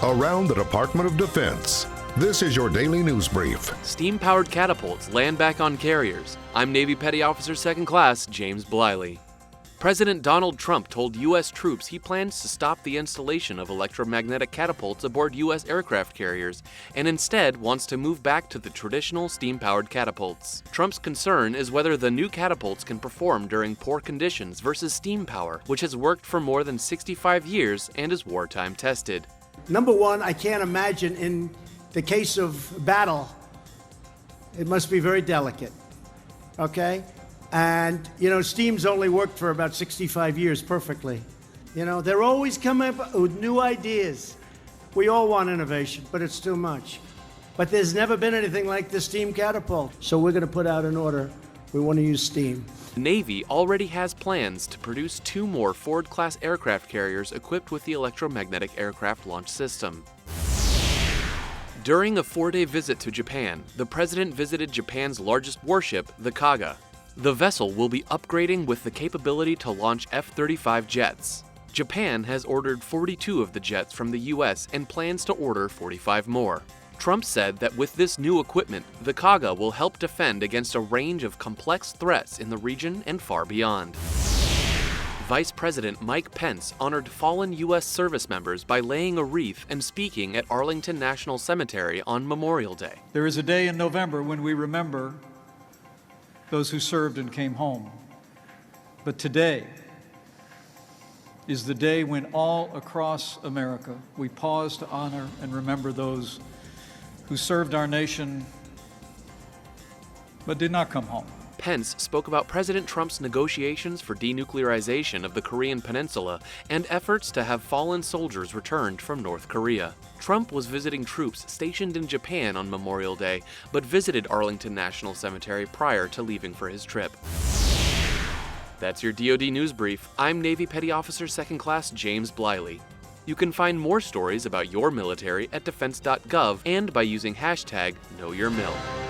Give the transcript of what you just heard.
around the Department of Defense. This is your daily news brief. Steam-powered catapults land back on carriers. I'm Navy Petty Officer 2nd Class James Bliley. President Donald Trump told U.S. troops he plans to stop the installation of electromagnetic catapults aboard U.S. aircraft carriers and instead wants to move back to the traditional steam-powered catapults. Trump's concern is whether the new catapults can perform during poor conditions versus steam power, which has worked for more than 65 years and is wartime tested. Number one, I can't imagine in the case of battle, it must be very delicate, okay? And, steam's only worked for about 65 years perfectly. They're always coming up with new ideas. We all want innovation, but it's too much. But there's never been anything like the steam catapult. So we're going to put out an order. We want to use steam. The Navy already has plans to produce 2 more Ford-class aircraft carriers equipped with the electromagnetic aircraft launch system. During a 4-day visit to Japan, the president visited Japan's largest warship, the Kaga. The vessel will be upgrading with the capability to launch F-35 jets. Japan has ordered 42 of the jets from the U.S. and plans to order 45 more. Trump said that with this new equipment, the Kaga will help defend against a range of complex threats in the region and far beyond. Vice President Mike Pence honored fallen U.S. service members by laying a wreath and speaking at Arlington National Cemetery on Memorial Day. There is a day in November when we remember those who served and came home. But today is the day when all across America we pause to honor and remember those who served our nation but did not come home. Pence spoke about President Trump's negotiations for denuclearization of the Korean Peninsula and efforts to have fallen soldiers returned from North Korea. Trump was visiting troops stationed in Japan on Memorial Day, but visited Arlington National Cemetery prior to leaving for his trip. That's your DoD News Brief. I'm Navy Petty Officer 2nd Class James Bliley. You can find more stories about your military at defense.gov and by using hashtag KnowYourMil.